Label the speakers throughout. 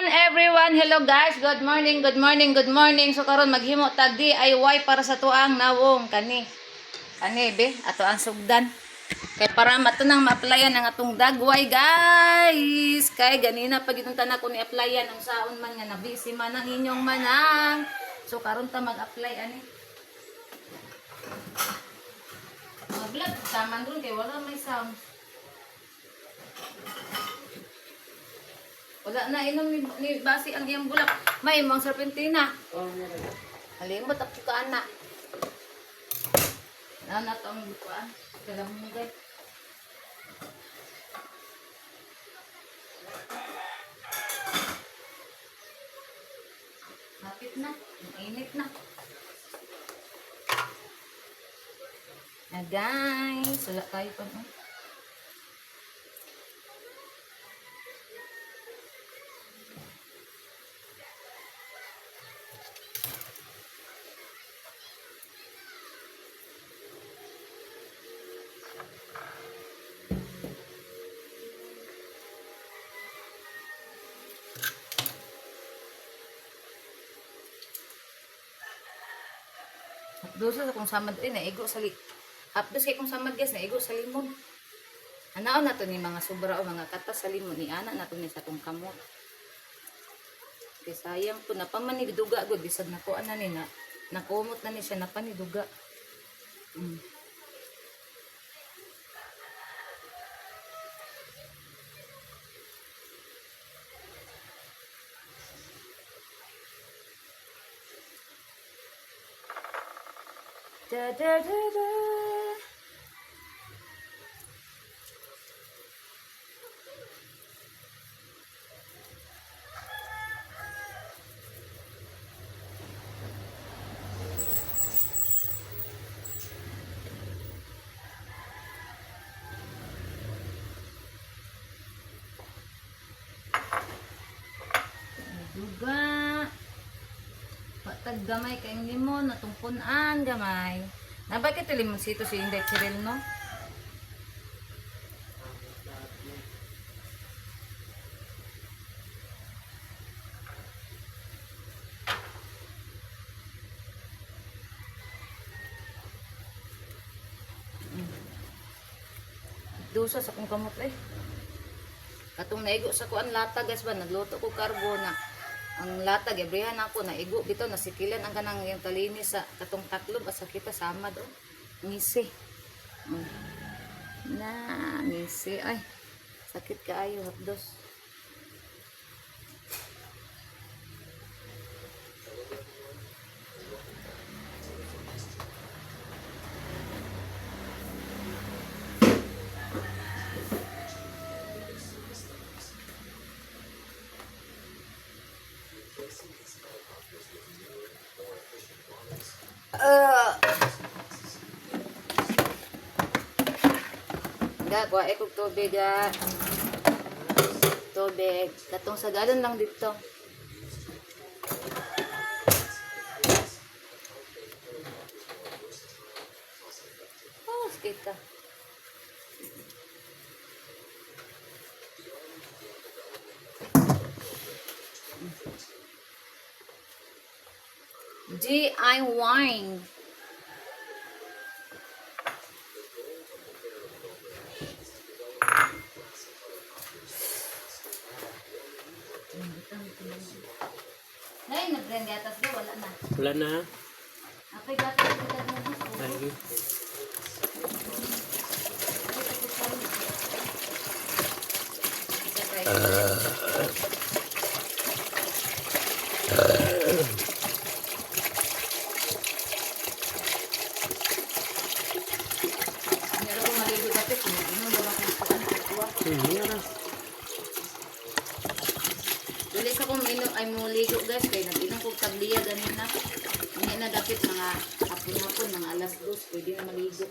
Speaker 1: everyone. Hello guys. Good morning, good morning, good morning. So karon maghimo tag DIY para sa tuang nawong kani. Kani be, ato ang sugdan. Kay para matunang ma-applyan ang atong dagway guys. Kay ganina pag itunta na ko ni applyan ang saon man nga nabisi man ang inyong manang. So karon ta mag-apply ani. Mag-vlog taman ron kay wala may sound. Wala na inom ni basi ang iyang bulak. May imong serpentina. Halimot ako ka ana. Na to ang bukuan. Kailang mo guys. Hapit na. Init na. Guys. Wala tayo pa. Dosa sa kung samad naigo sa hapdos kay kung samad guys naigo sa limon. Anaon na to ni mga sobra o mga katas sa limon ni ana na to ni sa tong kamot. Kay sayang po na pamaniduga gud bisag nako ana ni na nakumot na ni siya na paniduga. Da da da da. Duga. Patag gamay kayong limon, natungpunan gamay. Nabakit ito limon sito si Inday Chiril, no? Dusa sa kong kamot eh. Katong naigo sa kuan lata guys ba, nagluto ko karbo na ang lata gabrihan ako naigo bitaw nasikilan ang kanang yung talinis sa katong taklob at sa kita sama do. Ngisi. Na ngisi ay sakit kaayo hapdos. Kuha ekog tubig tubig katong sa galon lang dito. Oh, kita. DIY. Nay, nag-blend gatas ba? Wala na.
Speaker 2: Wala na.
Speaker 1: Apay gatas ko dyan mo.
Speaker 2: Ay.
Speaker 1: Meron ko maligo dati. Kung naman ako Tulis ako ay muligo guys. Kaya nag-inong kong tagliya ganina. Hindi na dapat mga hapon-hapon, mga alas 2. Pwede na maligo.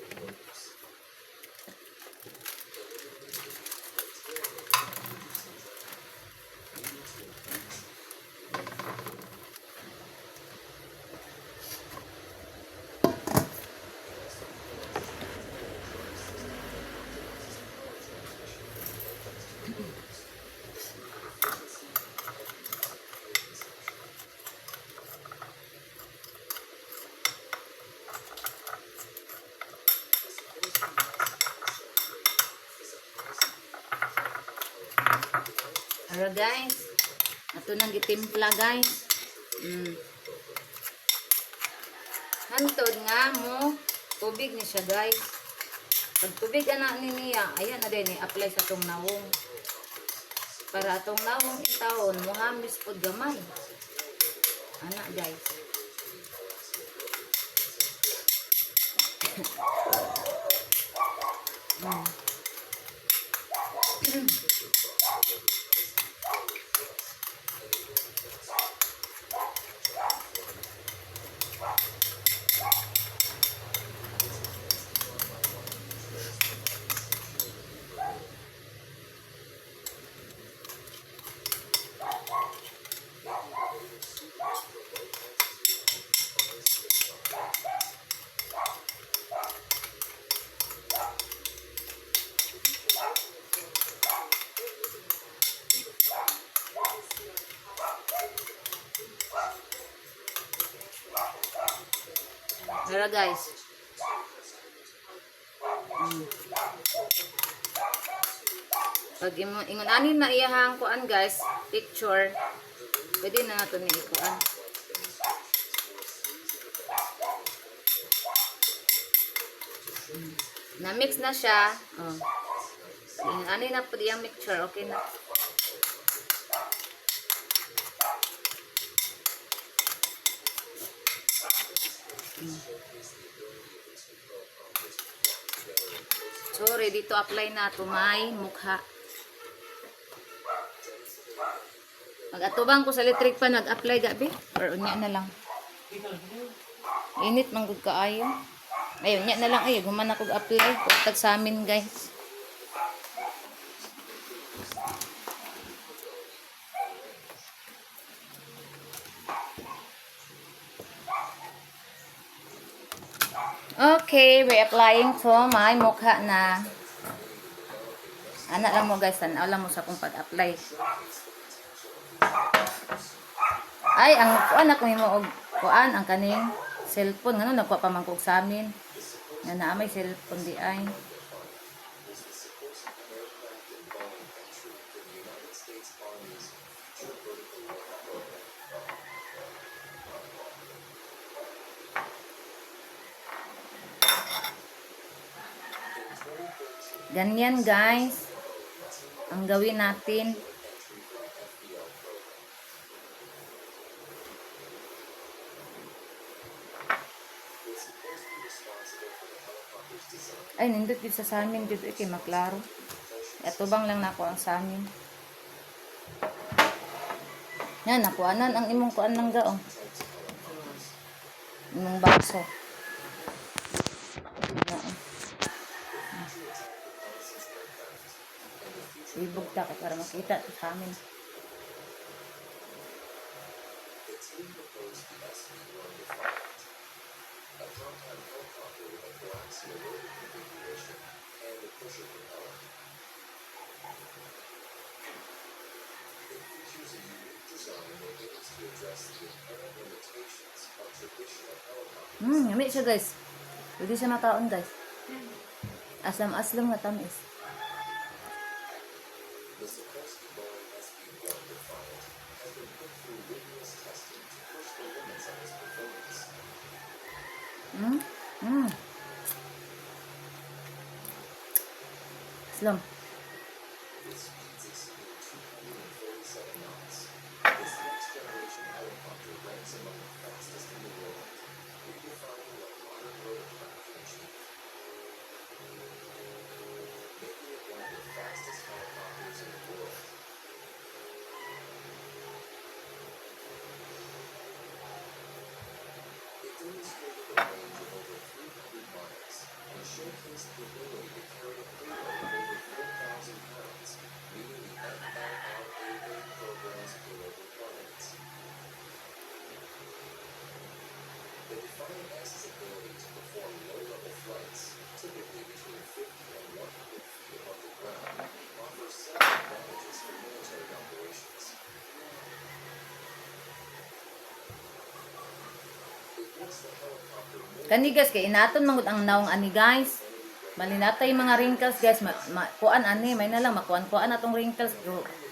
Speaker 1: Pero guys, ato nang gitimpla guys. Hantod nga mo tubig ni siya guys. Pag tubig ana ni niya, ayan na din i-apply sa tong nawong. Para atong nawong intawon muhamis pod gamay. Ana guys. Pero guys, pag ingon ani na iyahang kuan guys, picture, pwede na nato ni ikuan. Na-mix na siya. Oh. Ingon ani na po diyang mixture, okay na. So, ready to apply na to may mukha. Mag-atubang ko sa electric pan, nag-apply gabi. Or unya na lang. Init, manggod kaayo. Ayun, unya na lang. Ay, guman ako apply. Tag sa amin, guys. Okay, we're applying to my mukha na. Anak lang mo guys, alam mo sa kung pag-apply. Ay, ang anak ko mo kuan ang kaning cellphone ngano nagkuha pa man kog sa amin. Nga naa may cellphone di ay. Ganyan guys ang gawin natin. Ay nindot yun sa amin dito kay maklaro. Atubang lang nako ang sa amin. Yan nakuanan ang imong kuan lang gaong. Imong baso. Ibog ta para makita sa amin. Yummy siya guys. Pwede siya makaon guys. Asam-aslam nga tamis. Aslam. Kani guys kay inaton mangud ang naong ani guys. Malinatay mga wrinkles guys, kuan ani may na lang makuan atong wrinkles.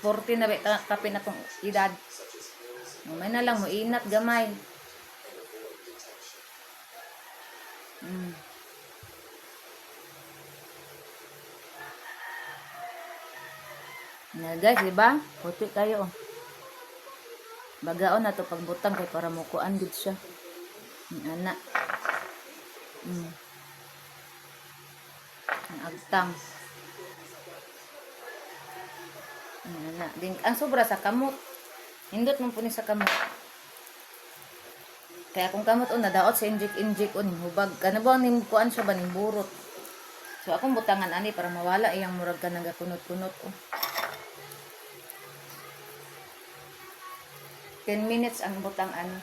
Speaker 1: 40 na ba kape na tong edad. Mamay na lang mo inat gamay. Na guys, di ba? Puti kayo. Bagaon na to pagbutang kay para mukuan gid siya. Ana. Ang agtang. Ana. Ding ang sobra sa kamot. Hindot man po ni sa kamot. Kaya kung kamot on nadaot sa injik on hubag kana ba ning kuan siya ba ning burot. So akong butangan ani para mawala iyang murag ka nagakunot-kunot oh. 10 minutes ang butang ani.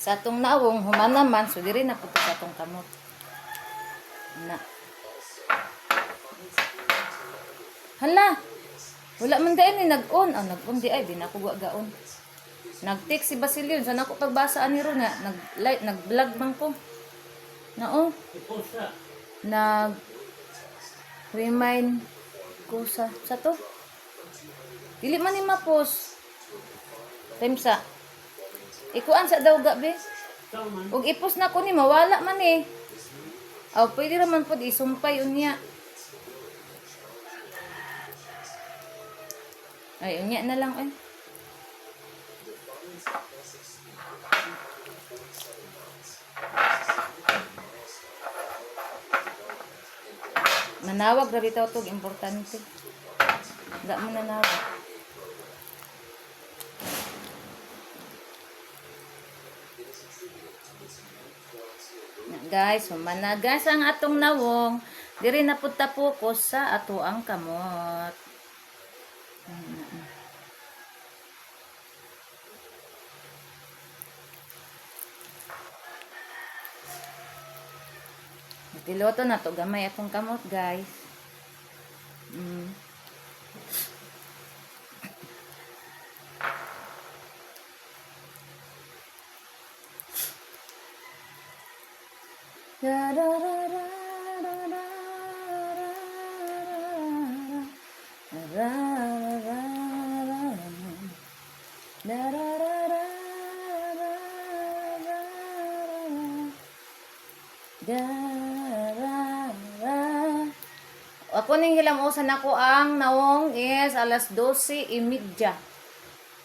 Speaker 1: Sa atong nawong human naman so diri na pud sa atong kamot. Na. Hala. Wala man dai ni nag-on. Ah, nag-on di ay di na ako gaon. Nag-text si Basilio sa nako pagbasa ani ro na nag-vlog man ko. Nao. Nag remind ko sa to. Dili man ni ma-post. Temsa. Ikuan sa daw gabi. Ug i-post na ko ni mawala man eh. Aw pwede ra man pud isumpay unya. Ay unya na lang eh. Manawag ra bitaw tog importante. Da mo nanawag. Guys, humana guys ang atong nawong. Diri na pud ta focus sa ato ang kamot. Piloto na to gamay akong kamot guys. Ako ning hilamusan ako ang nawong is alas 12:30.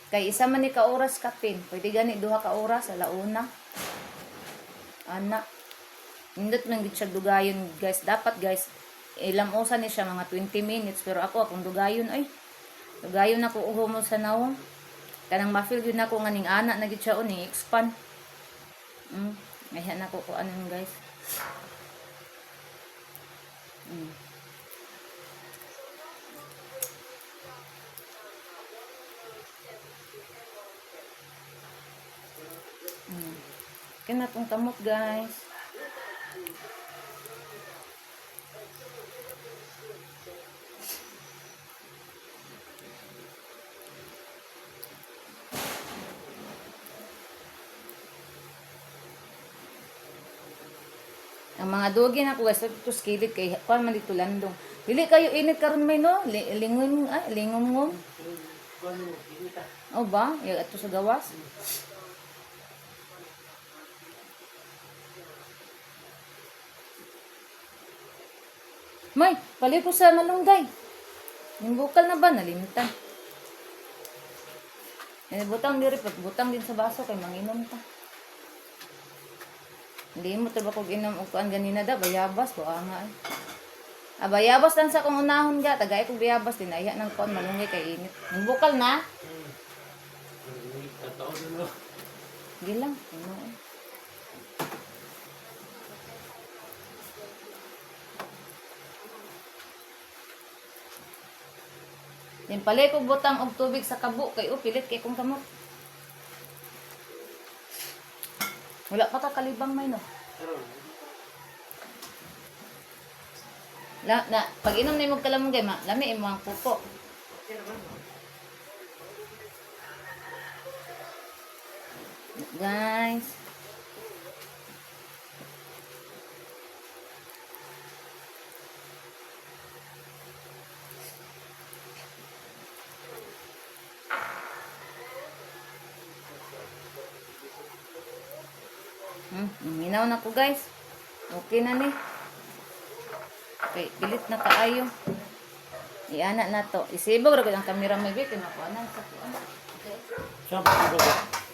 Speaker 1: Kay isa man ni ka oras kapin. Pwede gani duha ka oras alauna. Ana. Hindot man gid siya dugayon guys. Dapat guys ilamusan ni siya mga 20 minutes pero ako akong dugayon ay. Dugayon ako uhumo sa nawong. Kanang ma-feel yun ako nga ning ana na gid siya ni expand. Ayan ako ko anon guys. Kaya itong kamot guys. Ang mga dogi na ko guys, ito skillet kay kuan man dito landong. Dili kayo init karon may no, lingon ay lingom. Oh ba? Ya ato sa gawas. May, pali ko sa malunggay. Yung bukal na ba? Nalimutan. Butang diri, butang din sa baso kay manginom ta. Hindi mo ba kung inom o kuan ganina da, bayabas, buha nga eh. Bayabas lang sa kong unahon ga, tagay kong bayabas, dinaya ng kuan, malunggay kay init. Yung bukal na? Gilang, ano eh. Din pala ko butang og tubig sa kabo kay pilit kay kung kamot. Wala pa ka kalibang may no. Pag inom na mo kalamungay, lami imo ang pupo. Guys. Minaw na ko guys. Okay na ni. Okay, pilit na kaayo. Iana na to. Isibog ra gud ang kamera may bit na ko anan sa kuan. Okay.
Speaker 2: Siapa itu?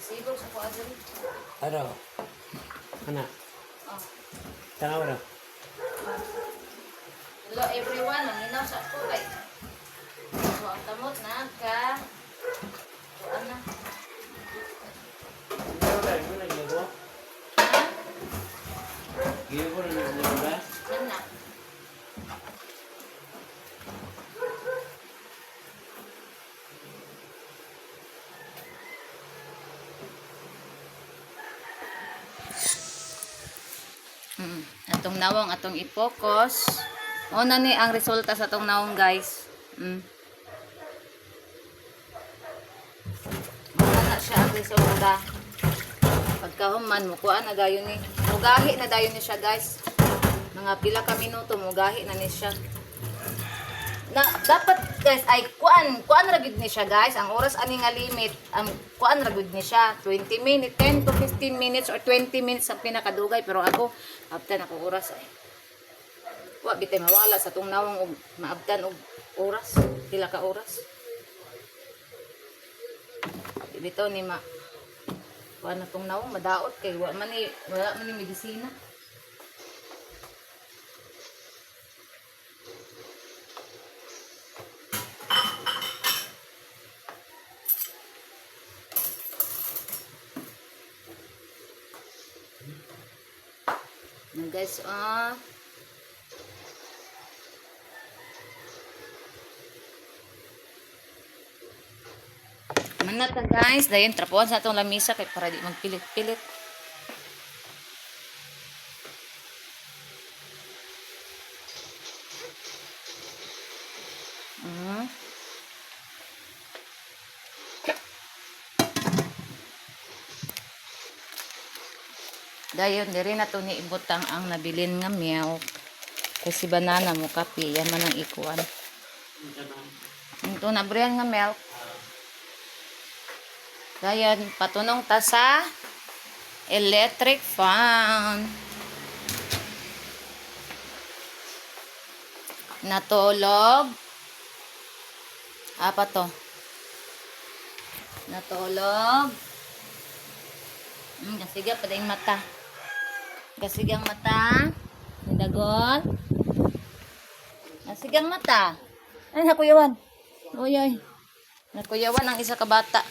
Speaker 1: Isibog sa kuan diri.
Speaker 2: Ada. Mana?
Speaker 1: Oh.
Speaker 2: Tahu dah.
Speaker 1: Hello everyone, manginaw sa ko kay. So ang tamot na ka. Kuan na.
Speaker 2: Tahu dah, mana gitu?
Speaker 1: Ha?
Speaker 2: Gitu pun ada.
Speaker 1: Yan na. Atong nawong atong i-focus. O na ni ang resulta sa atong nawong guys. Wala na siya ang resulta. Pagkahuman, mukuha na dayon ni. Mugahi na dayon ni siya guys. Mga pila ka minuto, mugahi na ni siya. Na, dapat guys, ay kuan ra gud ni siya guys. Ang oras ani nga limit, ang kuan ra gud ni siya 20 minutes, 10 to 15 minutes or 20 minutes ang pinakadugay, pero ako abtan ako oras ay. Wa bitay mawala sa tong nawong og maabtan og oras, pila ka oras. Bitaw ni ma kuan na tong nawong madaot kay wala man ni medisina. Guys, manat na guys, dayon trapuan sa atong lamisa kay para di magpilit-pilit. Dayon diri na to ni ibutang ang nabilin nga milk. Kasi banana mo kape, yan man ang ikuan. Ito na brian nga milk. Dayon patunong ta sa electric fan. Natulog. Apa to? Natulog. Kasiga pa daing mata. Kasigang mata. Dagon. Kasigang mata. Ay, nakuyawan. Uy, uy. Nakuyawan ang isa ka bata.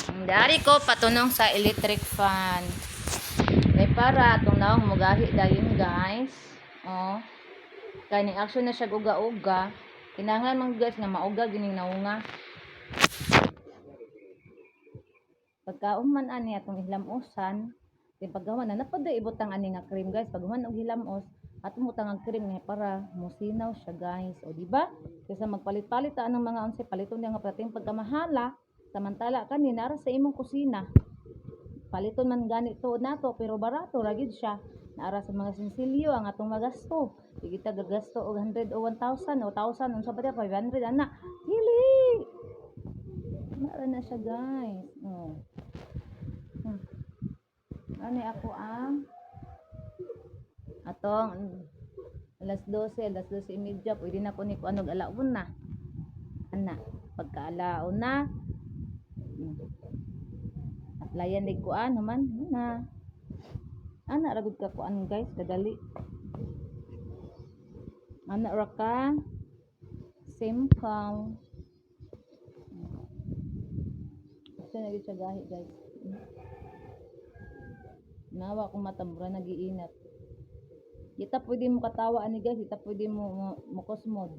Speaker 1: Ang dari ko patunong sa electric fan. Kaya para itong naong mugahi dayon guys. Oh. Kani action na siya uga-uga. Kinahanglan mga guys nga mauga gining naunga. Pagkauman ani atong ihlamusan. Kaya paggawan na napada ibutang ani nga cream guys. Paggawan og hilamos, atong utang ang cream nga para musinaw siya guys. O di ba? Kaysa magpalit-palit ta anong mga unsa paliton nga prating pagkamahala, samantala kani nara sa imong kusina. Paliton man gani to nato pero barato ra gid siya. Nara sa mga sinsilyo ang atong magasto. Di kita gagasto og 100 o 1,000 o 1,000 unsa ba 500 ana. Dili. Nara na siya guys. Oh. Ano ako ang atong alas 12:30 pwede na ko ni kuanog alaon na ana pagkaalaon na atlayan dig kuan naman na ana ra gud ka kuan guys kadali ana ra ka simple so na gid siya gahi guys. Nawa kung matamura nagiinat. Kita pwede mo katawa ani guys, kita pwede mo kusmod.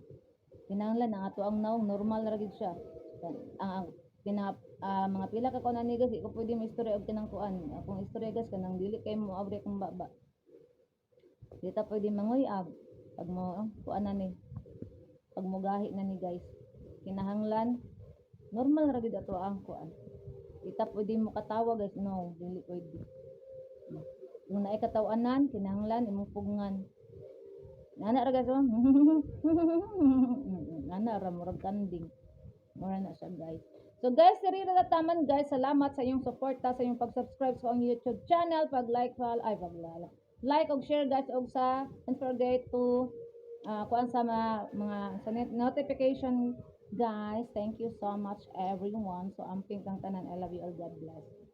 Speaker 1: Kinahanglan ang ato ang naong normal ra gid siya. Ang mga pila ka kuan ani guys, iko pwede mo istorya og kanang kuan. Akong istorya guys kanang dili kay mo abre kung baba. Kita pwede manguyab pag mo kuan na ni. Pag mo gahi na ni guys. Kinahanglan normal ra gid ato ang kuan. Kita pwede mo katawa guys, no, dili pwede. Kung naay katawanan, kinahanglan imong pugngan. Nana ra guys, nana ra murag kanding. Mura na siya guys. So guys, si Rira Taman guys, salamat sa iyong suporta, sa iyong pag-subscribe sa ang YouTube channel, pag-like, like og share guys og sa don't forget to kuan sa mga sa notification guys. Thank you so much everyone. So amping kang tanan, I love you all, God bless.